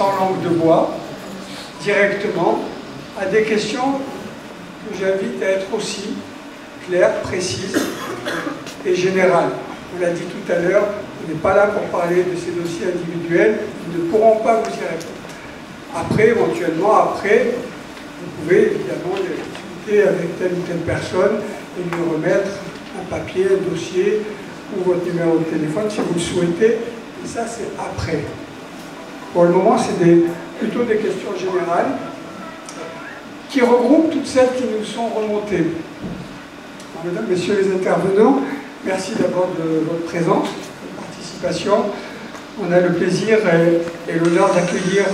sans langue de bois, directement, à des questions que j'invite à être aussi claires, précises et générales. On l'a dit tout à l'heure, on n'est pas là pour parler de ces dossiers individuels, ils ne pourront pas vous y répondre. Après, éventuellement, vous pouvez évidemment discuter avec telle ou telle personne et lui remettre un papier, un dossier ou votre numéro de téléphone si vous le souhaitez, et ça c'est après. Pour le moment, c'est plutôt des questions générales qui regroupent toutes celles qui nous sont remontées. Alors, mesdames, messieurs les intervenants, merci d'abord de votre présence, de votre participation. On a le plaisir et l'honneur d'accueillir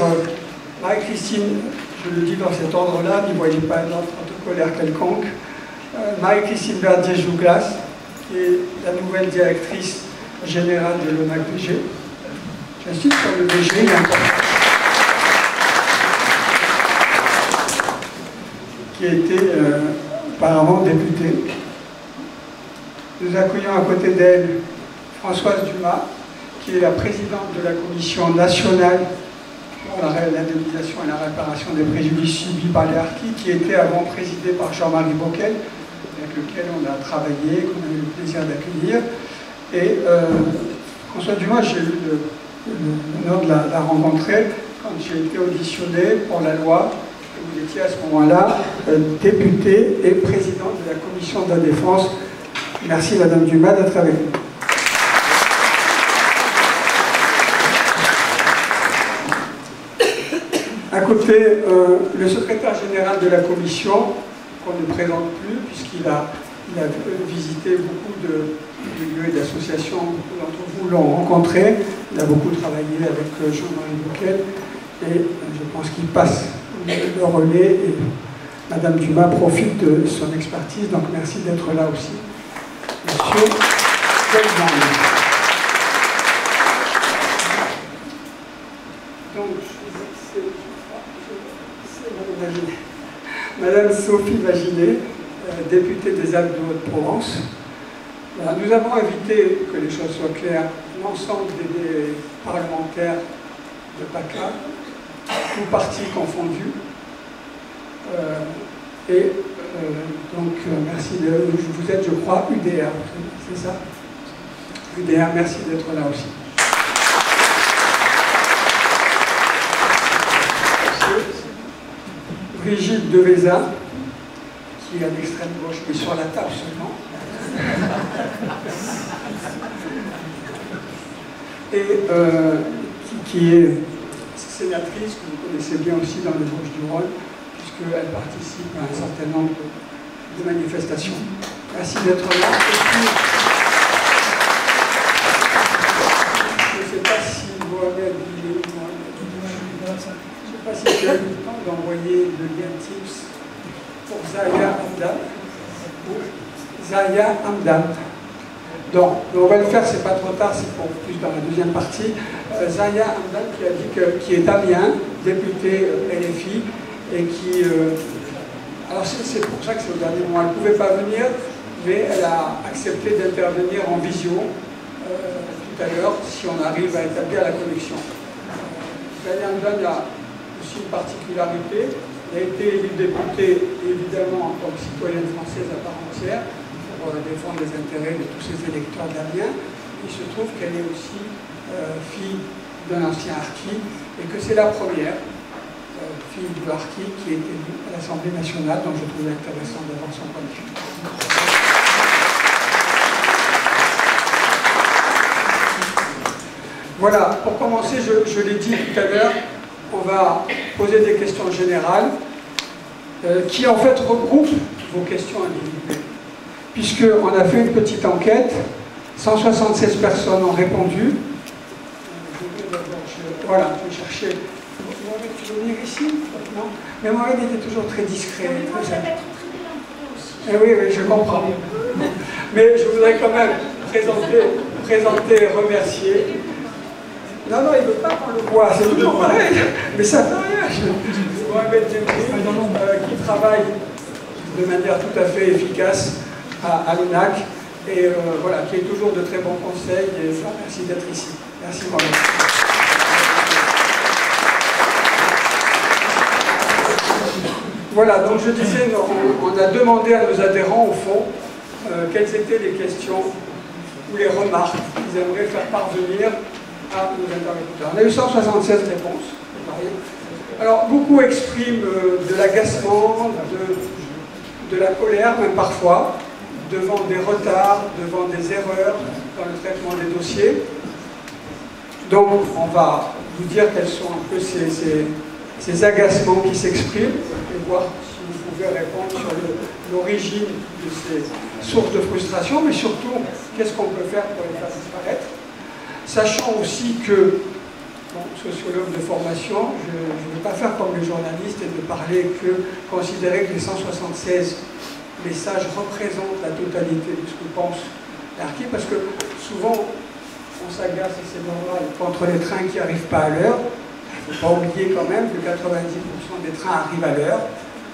Marie-Christine, je le dis dans cet ordre-là, n'y voyez pas un ordre protocolaire quelconque, Marie-Christine Verdier-Jouglas, qui est la nouvelle directrice générale de l'ONAC-VG. J'insiste sur le VG, il est important. Qui a été auparavant députée. Nous accueillons à côté d'elle Françoise Dumas, qui est la présidente de la Commission nationale pour l'indemnisation et la réparation des préjudices subis par les harkis, qui était avant présidée par Jean-Marie Bockel, avec lequel on a travaillé, qu'on a eu le plaisir d'accueillir. Et Françoise Dumas, j'ai eu l'honneur de la rencontrer quand j'ai été auditionné pour la loi. Vous étiez à ce moment-là députée et présidente de la Commission de la Défense. Merci Madame Dumas d'être avec nous. À côté, le secrétaire général de la Commission, qu'on ne présente plus, puisqu'il a visité beaucoup de lieux et d'associations, beaucoup d'entre vous l'ont rencontré, il a beaucoup travaillé avec Jean-Marie Bockel, et je pense qu'il passe le relais, et Madame Dumas profite de son expertise, donc merci d'être là aussi. Monsieur Goldman. Donc, Madame Sophie Vaginet, députée des Alpes de Haute-Provence. Voilà, nous avons invité, que les choses soient claires, l'ensemble des parlementaires de PACA, tous partis confondus. Donc, merci vous êtes, je crois, UDR, c'est ça? UDR, merci d'être là aussi. Brigitte Deveza, qui est à l'extrême gauche, mais sur la table seulement. Et qui est sénatrice, que vous connaissez bien aussi dans les Vosges-du-Rhône, puisqu'elle participe à un certain nombre de manifestations. Merci d'être là. Je ne sais pas si Mohamed, je ne sais pas si j'ai eu le temps d'envoyer le lien Tips pour Zaya Hamdan. Zaya Hamdan. Donc, on va le faire, c'est pas trop tard, c'est pour plus dans la deuxième partie. Zaya Hamdan qui a dit qui est Amiens, député LFI, et qui... alors c'est pour ça que c'est au dernier moment, elle ne pouvait pas venir, mais elle a accepté d'intervenir en visio tout à l'heure, si on arrive à établir la connexion. Zaya Hamdan a aussi une particularité, elle a été élue députée, évidemment, en tant que citoyenne française à part entière, pour défendre les intérêts de tous ses électeurs d'Amiens. Il se trouve qu'elle est aussi fille d'un ancien harki, et que c'est la première fille du harki qui est élue à l'Assemblée nationale, donc je trouvais intéressant d'avoir son point de vue. Voilà, pour commencer, je l'ai dit tout à l'heure, on va poser des questions générales qui en fait regroupent vos questions individuelles. Puisqu'on a fait une petite enquête, 176 personnes ont répondu. Voilà, je vais chercher. Mohamed, tu veux venir ici? Non. Mais Mohamed était toujours très discret. Moi, j'avais être très bien aussi. Oui, je comprends. Mais je voudrais quand même présenter et remercier. Non, il ne veut pas qu'on le voit, c'est toujours pareil. Mais ça fait rien. Mohamed Djemri, qui travaille de manière tout à fait efficace à l'ONAC, et voilà, qui est toujours de très bons conseils, et merci d'être ici. Merci Mohamed. Voilà, donc je disais, on a demandé à nos adhérents, au fond, quelles étaient les questions ou les remarques qu'ils aimeraient faire parvenir à nos interlocuteurs. On a eu 176 réponses. Alors, beaucoup expriment de l'agacement, de la colère, même parfois, devant des retards, devant des erreurs dans le traitement des dossiers. Donc, on va vous dire quels sont un peu ces agacements qui s'expriment et voir si vous pouvez répondre sur l'origine de ces sources de frustration, mais surtout, qu'est-ce qu'on peut faire pour les faire disparaître. Sachant aussi que, bon, sociologue de formation, je ne vais pas faire comme les journalistes et de parler que, considérer que les 176 messages représentent la totalité de ce que pense l'Arki, parce que souvent, on s'agace, et c'est normal, contre les trains qui n'arrivent pas à l'heure. Il ne faut pas oublier quand même que 90% des trains arrivent à l'heure.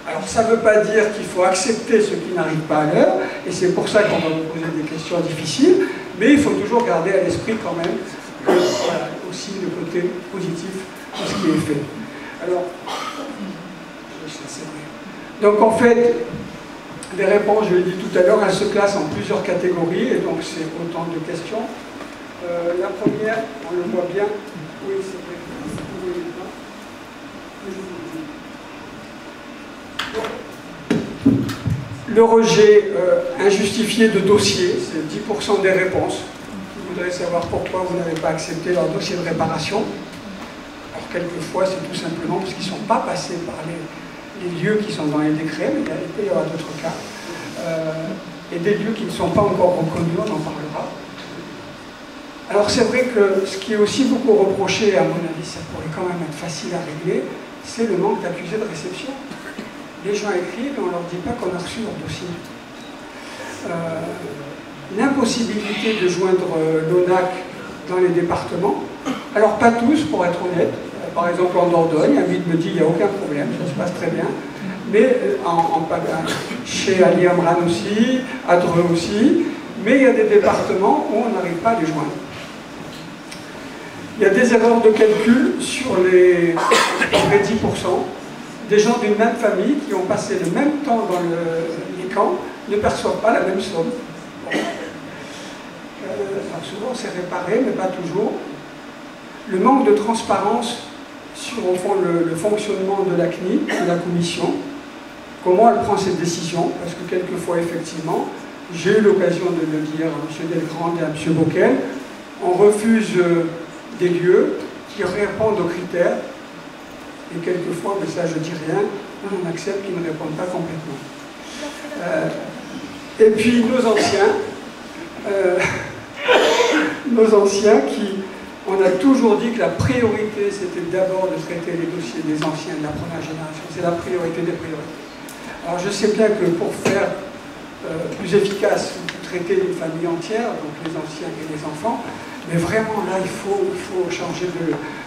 Alors ça ne veut pas dire qu'il faut accepter ceux qui n'arrivent pas à l'heure, et c'est pour ça qu'on va vous poser des questions difficiles, mais il faut toujours garder à l'esprit quand même que, voilà, aussi le côté positif de ce qui est fait. Alors, donc en fait, les réponses, je l'ai dit tout à l'heure, elles se classent en plusieurs catégories, et donc c'est autant de questions. La première, on le voit bien, oui c'est vrai, le rejet injustifié de dossier, c'est 10% des réponses qui voudraient savoir pourquoi vous n'avez pas accepté leur dossier de réparation. Alors quelquefois c'est tout simplement parce qu'ils ne sont pas passés par les lieux qui sont dans les décrets, mais il peut y avoir d'autres cas, et des lieux qui ne sont pas encore reconnus, on en parlera. Alors c'est vrai que ce qui est aussi beaucoup reproché, à mon avis ça pourrait quand même être facile à régler, c'est le manque d'accusés de réception. Les gens écrivent et on ne leur dit pas qu'on a reçu leur dossier. L'impossibilité de joindre l'ONAC dans les départements, alors pas tous pour être honnête, par exemple en Dordogne, un guide me dit il n'y a aucun problème, ça se passe très bien, mais chez Ali Amran aussi, à Dreux aussi, mais il y a des départements où on n'arrive pas à les joindre. Il y a des erreurs de calcul sur les 10%. Des gens d'une même famille qui ont passé le même temps dans les camps ne perçoivent pas la même somme. Alors souvent c'est réparé, mais pas toujours. Le manque de transparence sur au fond, le fonctionnement de la CNIL, de la commission, comment elle prend ses décisions, parce que quelquefois effectivement, j'ai eu l'occasion de le dire à M. Delgrand et à M. Bockel, on refuse des lieux qui répondent aux critères. Et quelquefois, mais ça je dis rien, on accepte qu'ils ne répondent pas complètement. Et puis nos anciens qui, on a toujours dit que la priorité c'était d'abord de traiter les dossiers des anciens de la première génération, c'est la priorité des priorités. Alors je sais bien que pour faire plus efficace, vous traitez une famille entière, donc les anciens et les enfants, mais vraiment là il faut changer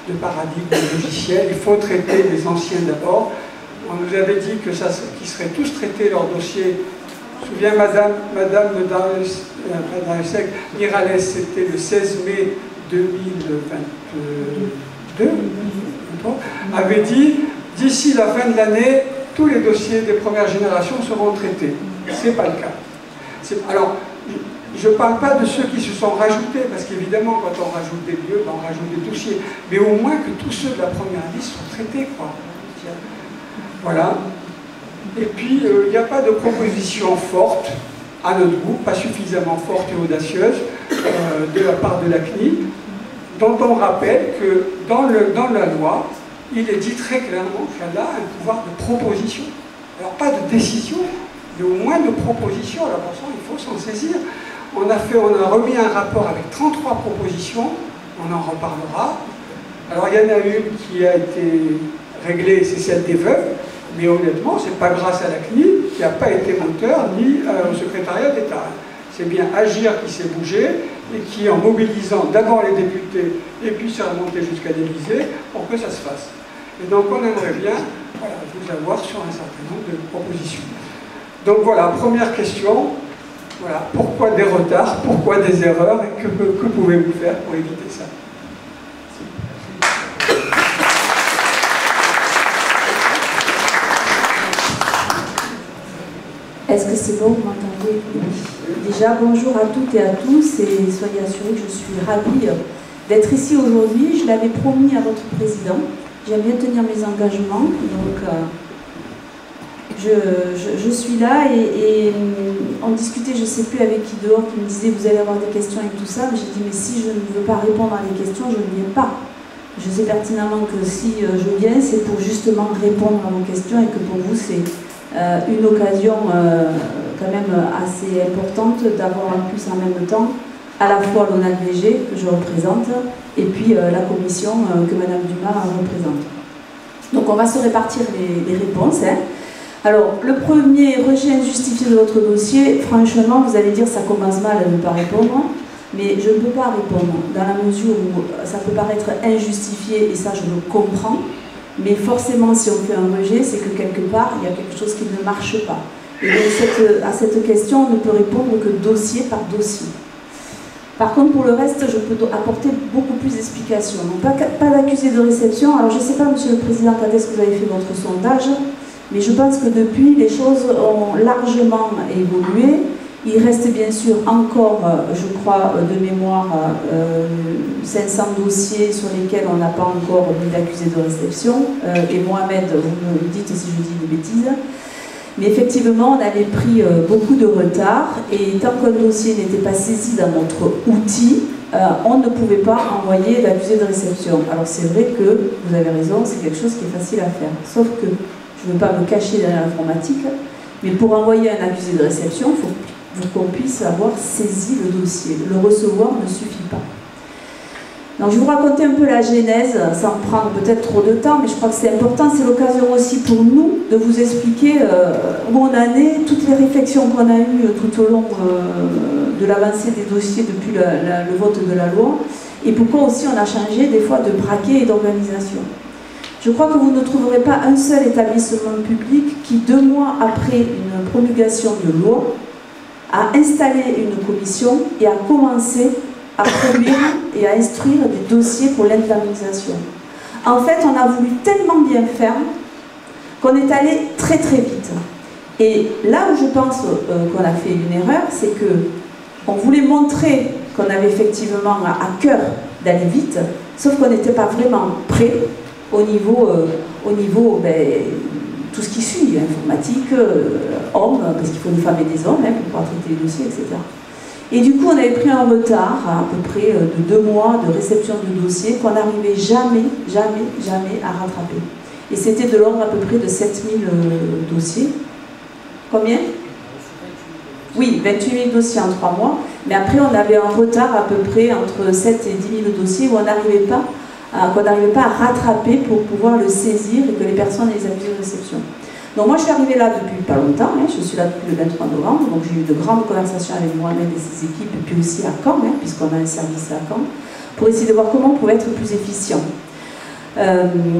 de paradigme, de logiciel, il faut traiter les anciens d'abord. On nous avait dit que qu'ils seraient tous traités leur dossier. Je me souviens, Madame Miralles, c'était le 16 mai 2022, avait dit d'ici la fin de l'année, tous les dossiers des premières générations seront traités. Ce n'est pas le cas. Alors, je ne parle pas de ceux qui se sont rajoutés, parce qu'évidemment, quand on rajoute des lieux, on rajoute des dossiers, mais au moins que tous ceux de la première liste soient traités, quoi. Voilà. Et puis, il n'y a pas de proposition forte, à notre goût, pas suffisamment forte et audacieuse, de la part de la CNIL, dont on rappelle que dans la loi, il est dit très clairement qu'elle a un pouvoir de proposition. Alors, pas de décision, mais au moins de proposition. Alors, pour ça, il faut s'en saisir. On a remis un rapport avec 33 propositions, on en reparlera. Alors, il y en a une qui a été réglée, c'est celle des veuves, mais honnêtement, ce n'est pas grâce à la CNIL qui n'a pas été moteur, ni au secrétariat d'État. C'est bien Agir qui s'est bougé et qui, en mobilisant d'abord les députés et puis s'est remonté jusqu'à l'Élysée pour que ça se fasse. Et donc, on aimerait bien vous avoir sur un certain nombre de propositions. Donc voilà, première question. Voilà, pourquoi des retards, pourquoi des erreurs, et que pouvez-vous faire pour éviter ça? Est-ce que c'est bon, vous m'entendez? Déjà, bonjour à toutes et à tous, et soyez assurés que je suis ravie d'être ici aujourd'hui. Je l'avais promis à votre président. J'aime bien tenir mes engagements, donc je suis là et on discutait, je ne sais plus avec qui dehors, qui me disait vous allez avoir des questions et tout ça, mais j'ai dit mais si je ne veux pas répondre à des questions, je ne viens pas. Je sais pertinemment que si je viens, c'est pour justement répondre à vos questions et que pour vous c'est une occasion quand même assez importante d'avoir en plus en même temps à la fois l'ONAVG que je représente et puis la commission que Madame Dumas représente. Donc on va se répartir les réponses. Hein. Alors, le premier rejet injustifié de votre dossier, franchement, vous allez dire ça commence mal à ne pas répondre, mais je ne peux pas répondre, dans la mesure où ça peut paraître injustifié, et ça je le comprends, mais forcément, si on fait un rejet, c'est que quelque part, il y a quelque chose qui ne marche pas. Et donc, à cette question, on ne peut répondre que dossier par dossier. Par contre, pour le reste, je peux apporter beaucoup plus d'explications. Donc, pas d'accusé de réception. Alors, je ne sais pas, Monsieur le Président, quand est-ce que vous avez fait votre sondage, mais je pense que depuis, les choses ont largement évolué. Il reste bien sûr encore, je crois, de mémoire, 500 dossiers sur lesquels on n'a pas encore mis d'accusé de réception. Et Mohamed, vous me dites si je dis des bêtises. Mais effectivement, on avait pris beaucoup de retard. Et tant qu'un dossier n'était pas saisi dans notre outil, on ne pouvait pas envoyer l'accusé de réception. Alors c'est vrai que, vous avez raison, c'est quelque chose qui est facile à faire. Sauf que, je ne veux pas me cacher derrière l'informatique, mais pour envoyer un accusé de réception, il faut qu'on puisse avoir saisi le dossier. Le recevoir ne suffit pas. Donc je vais vous raconter un peu la genèse, sans prendre peut-être trop de temps, mais je crois que c'est important. C'est l'occasion aussi pour nous de vous expliquer où on en est, toutes les réflexions qu'on a eues tout au long de l'avancée des dossiers depuis le vote de la loi, et pourquoi aussi on a changé des fois de braquet et d'organisation. Je crois que vous ne trouverez pas un seul établissement public qui, 2 mois après une promulgation de loi, a installé une commission et a commencé à produire et à instruire des dossiers pour l'indemnisation. En fait, on a voulu tellement bien faire qu'on est allé très très vite. Et là où je pense qu'on a fait une erreur, c'est qu'on voulait montrer qu'on avait effectivement à cœur d'aller vite, sauf qu'on n'était pas vraiment prêt au niveau tout ce qui suit, informatique, hommes, parce qu'il faut des femmes et des hommes pour pouvoir traiter les dossiers, etc. Et du coup, on avait pris un retard à peu près de 2 mois de réception de dossiers qu'on n'arrivait jamais à rattraper. Et c'était de l'ordre à peu près de 7000 dossiers. Combien? Oui, 28 000 dossiers en 3 mois. Mais après, on avait un retard à peu près entre 7 et 10 000 dossiers où on n'arrivait pas à rattraper pour pouvoir le saisir et que les personnes aient les accusés de réception. Donc moi je suis arrivée là depuis pas longtemps, je suis là depuis le 23 novembre, donc j'ai eu de grandes conversations avec Mohamed et ses équipes, et puis aussi à Caen, puisqu'on a un service à Caen, pour essayer de voir comment on pouvait être plus efficient.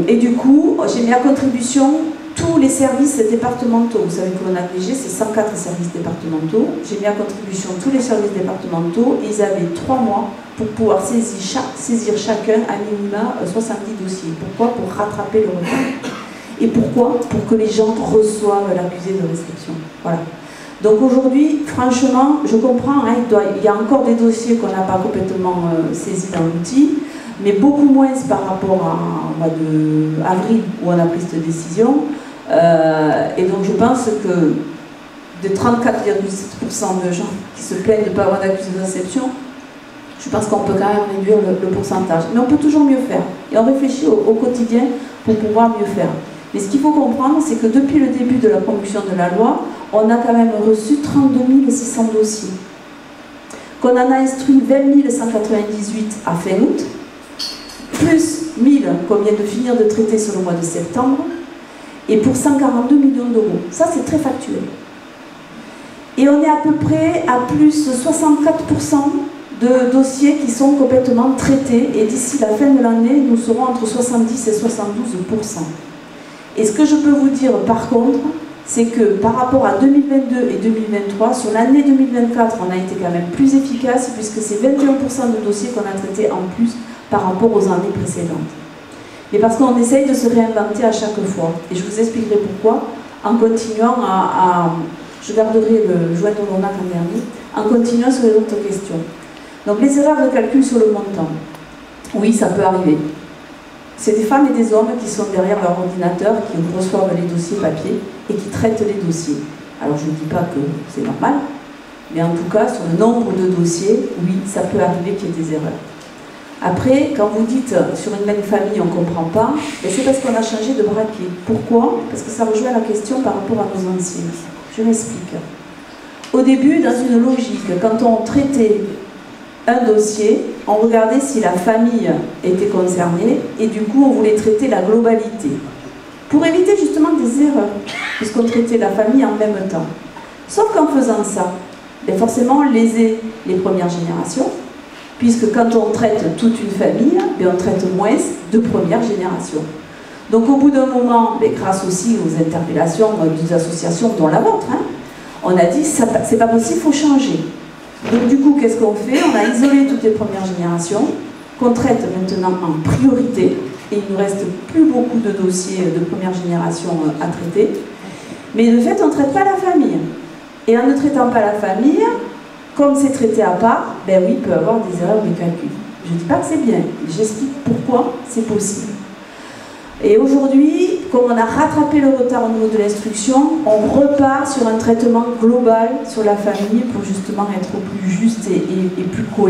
Et du coup, j'ai mis à contribution tous les services départementaux. Vous savez que l'ONAVG, c'est 104 services départementaux. J'ai mis à contribution tous les services départementaux, et ils avaient 3 mois pour pouvoir saisir chacun à minima 70 dossiers. Pourquoi? Pour rattraper le retard. Et pourquoi? Pour que les gens reçoivent l'accusé de réception. Voilà. Donc aujourd'hui, franchement, je comprends, il y a encore des dossiers qu'on n'a pas complètement saisis dans l'outil, mais beaucoup moins par rapport à mois d'avril où on a pris cette décision. Et donc je pense que de 34,7% de gens qui se plaignent de ne pas avoir d'accusé de réception, je pense qu'on peut quand même réduire le pourcentage. Mais on peut toujours mieux faire. Et on réfléchit au quotidien pour pouvoir mieux faire. Mais ce qu'il faut comprendre, c'est que depuis le début de la promulgation de la loi, on a quand même reçu 32 600 dossiers. Qu'on en a instruit 20 198 à fin août, plus 1000 qu'on vient de finir de traiter sur le mois de septembre, et pour 142 millions d'euros. Ça, c'est très factuel. Et on est à peu près à plus de 64% de dossiers qui sont complètement traités, et d'ici la fin de l'année, nous serons entre 70 et 72%. Et ce que je peux vous dire par contre, c'est que par rapport à 2022 et 2023, sur l'année 2024, on a été quand même plus efficace, puisque c'est 21% de dossiers qu'on a traités en plus par rapport aux années précédentes. Mais parce qu'on essaye de se réinventer à chaque fois. Et je vous expliquerai pourquoi, en continuant Je garderai le joint dont on a l'an dernier, en continuant sur les autres questions. Donc les erreurs de calcul sur le montant. Oui, ça peut arriver. C'est des femmes et des hommes qui sont derrière leur ordinateur, qui reçoivent les dossiers papier et qui traitent les dossiers. Alors je ne dis pas que c'est normal, mais en tout cas, sur le nombre de dossiers, oui, ça peut arriver qu'il y ait des erreurs. Après, quand vous dites sur une même famille, on ne comprend pas, c'est parce qu'on a changé de braquet. Pourquoi? Parce que ça rejoint la question par rapport à nos anciens. Je m'explique. Au début, dans une logique, quand on traitait un dossier, on regardait si la famille était concernée et du coup, on voulait traiter la globalité. Pour éviter justement des erreurs, puisqu'on traitait la famille en même temps. Sauf qu'en faisant ça, forcément, on lésait les premières générations, puisque quand on traite toute une famille, on traite moins de première génération. Donc au bout d'un moment, grâce aussi aux interpellations des associations dont la vôtre, on a dit c'est pas possible, il faut changer. Donc du coup, qu'est-ce qu'on fait? On a isolé toutes les premières générations, qu'on traite maintenant en priorité, et il ne nous reste plus beaucoup de dossiers de première génération à traiter. Mais de fait, on ne traite pas la famille. Et en ne traitant pas la famille, comme c'est traité à part, oui, il peut y avoir des erreurs de calcul. Je ne dis pas que c'est bien, j'explique pourquoi c'est possible. Et aujourd'hui, comme on a rattrapé le retard au niveau de l'instruction, on repart sur un traitement global sur la famille pour justement être plus juste et plus cohérent.